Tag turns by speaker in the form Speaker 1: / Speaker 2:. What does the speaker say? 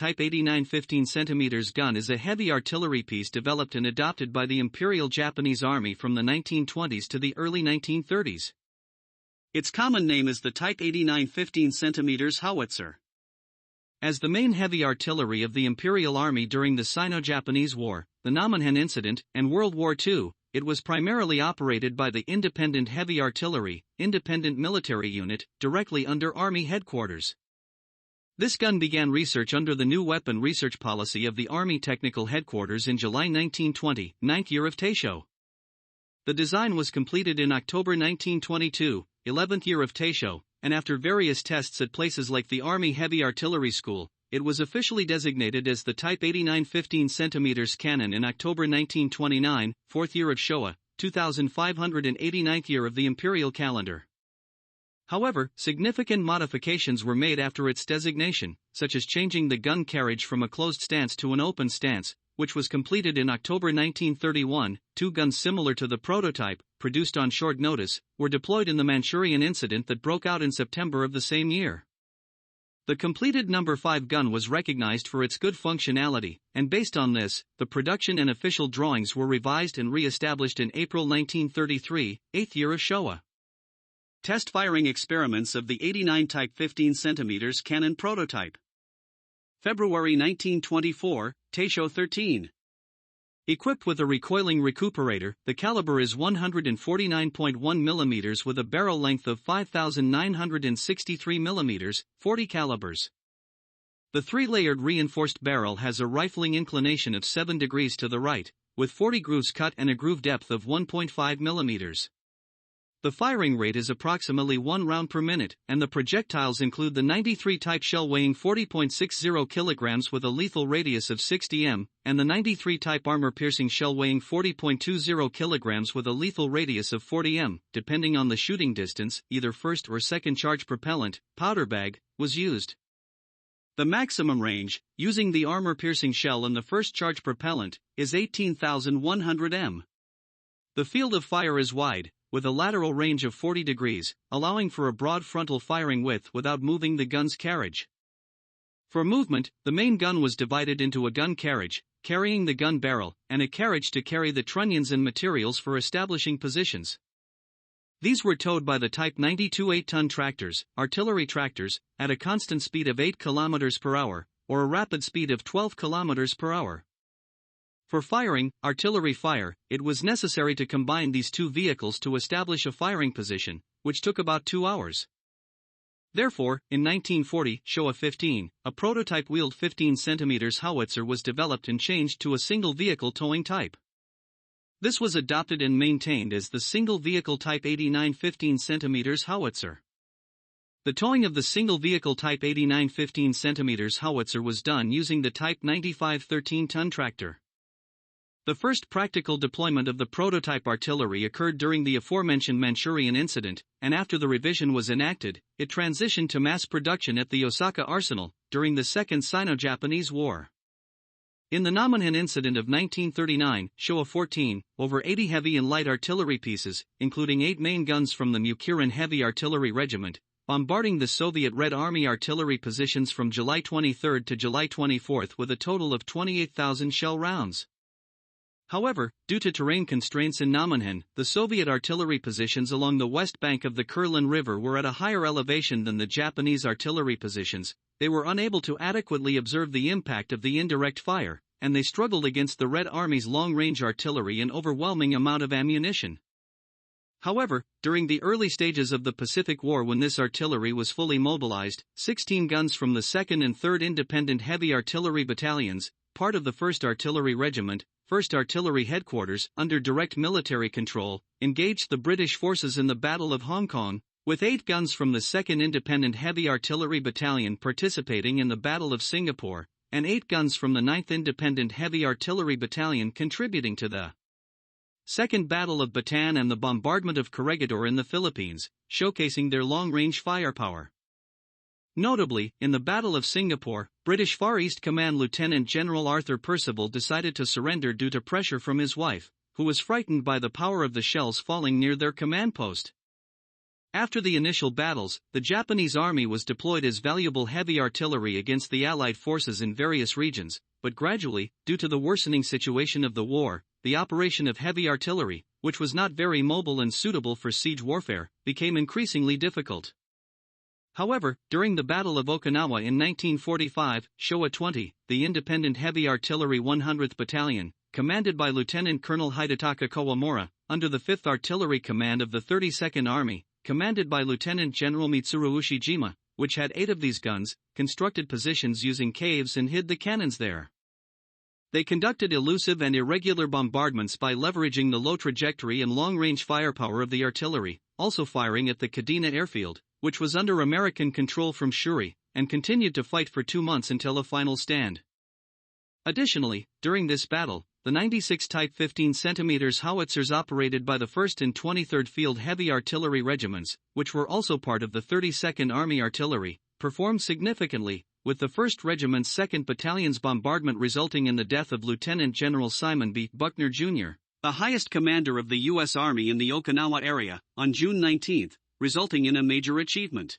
Speaker 1: Type 89 15 cm gun is a heavy artillery piece developed and adopted by the Imperial Japanese Army from the 1920s to the early 1930s. Its common name is the Type 89 15 cm howitzer. As the main heavy artillery of the Imperial Army during the Sino-Japanese War, the Namenhen Incident, and World War II, it was primarily operated by the Independent Heavy Artillery, Independent Military Unit, directly under Army headquarters. This gun began research under the new weapon research policy of the Army Technical Headquarters in July 1920, 9th year of Taisho. The design was completed in October 1922, 11th year of Taisho, and after various tests at places like the Army Heavy Artillery School, it was officially designated as the Type 89 15 cm cannon in October 1929, 4th year of Showa, 2589th year of the Imperial calendar. However, significant modifications were made after its designation, such as changing the gun carriage from a closed stance to an open stance, which was completed in October 1931. Two guns similar to the prototype, produced on short notice, were deployed in the Manchurian incident that broke out in September of the same year. The completed No. 5 gun was recognized for its good functionality, and based on this, the production and official drawings were revised and re-established in April 1933, 8th year of Showa. Test firing experiments of the 89 Type 15 cm cannon prototype. February 1924, Taisho 13. Equipped with a recoiling recuperator, the caliber is 149.1 mm with a barrel length of 5,963 mm, 40 calibers. The three-layered reinforced barrel has a rifling inclination of 7 degrees to the right, with 40 grooves cut and a groove depth of 1.5 mm. The firing rate is approximately 1 round per minute, and the projectiles include the 93 type shell weighing 40.60 kg with a lethal radius of 60 m, and the 93 type armor-piercing shell weighing 40.20 kg with a lethal radius of 40 m, depending on the shooting distance. Either first or second charge propellant, powder bag, was used. The maximum range, using the armor-piercing shell and the first charge propellant, is 18,100 m. The field of fire is wide, with a lateral range of 40 degrees, allowing for a broad frontal firing width without moving the gun's carriage. For movement, the main gun was divided into a gun carriage, carrying the gun barrel, and a carriage to carry the trunnions and materials for establishing positions. These were towed by the Type 92 8-ton tractors, artillery tractors, at a constant speed of 8 km per hour, or a rapid speed of 12 km per hour. For firing, artillery fire, it was necessary to combine these two vehicles to establish a firing position, which took about 2 hours. Therefore, in 1940, Showa 15, a prototype wheeled 15 cm howitzer was developed and changed to a single vehicle towing type. This was adopted and maintained as the single vehicle Type 89 15 cm howitzer. The towing of the single vehicle Type 89 15 cm howitzer was done using the Type 95 13-ton tractor. The first practical deployment of the prototype artillery occurred during the aforementioned Manchurian incident, and after the revision was enacted, it transitioned to mass production at the Osaka Arsenal, during the Second Sino-Japanese War. In the Namenhen incident of 1939, Showa 14, over 80 heavy and light artillery pieces, including 8 main guns from the Mukirin Heavy Artillery Regiment, bombarding the Soviet Red Army artillery positions from July 23 to July 24 with a total of 28,000 shell rounds. However, due to terrain constraints in Namenhen, the Soviet artillery positions along the west bank of the Kurlan River were at a higher elevation than the Japanese artillery positions. They were unable to adequately observe the impact of the indirect fire, and they struggled against the Red Army's long-range artillery and overwhelming amount of ammunition. However, during the early stages of the Pacific War, when this artillery was fully mobilized, 16 guns from the 2nd and 3rd Independent Heavy Artillery Battalions, part of the 1st Artillery Regiment, 1st Artillery Headquarters, under direct military control, engaged the British forces in the Battle of Hong Kong, with 8 guns from the 2nd Independent Heavy Artillery Battalion participating in the Battle of Singapore, and 8 guns from the 9th Independent Heavy Artillery Battalion contributing to the Second Battle of Bataan and the bombardment of Corregidor in the Philippines, showcasing their long-range firepower. Notably, in the Battle of Singapore, British Far East Command Lieutenant General Arthur Percival decided to surrender due to pressure from his wife, who was frightened by the power of the shells falling near their command post. After the initial battles, the Japanese army was deployed as valuable heavy artillery against the Allied forces in various regions, but gradually, due to the worsening situation of the war, the operation of heavy artillery, which was not very mobile and suitable for siege warfare, became increasingly difficult. However, during the Battle of Okinawa in 1945, Showa 20, the independent heavy artillery 100th Battalion, commanded by Lieutenant Colonel Hidetaka Kawamura, under the 5th Artillery Command of the 32nd Army, commanded by Lieutenant General Mitsuru Ushijima, which had 8 of these guns, constructed positions using caves and hid the cannons there. They conducted elusive and irregular bombardments by leveraging the low trajectory and long-range firepower of the artillery, also firing at the Kadena airfield, which was under American control from Shuri, and continued to fight for 2 months until a final stand. Additionally, during this battle, the 96 Type 15 cm howitzers operated by the 1st and 23rd Field Heavy Artillery Regiments, which were also part of the 32nd Army Artillery, performed significantly, with the 1st Regiment's 2nd Battalion's bombardment resulting in the death of Lieutenant General Simon B. Buckner Jr., the highest commander of the U.S. Army in the Okinawa area, on June 19, resulting in a major achievement.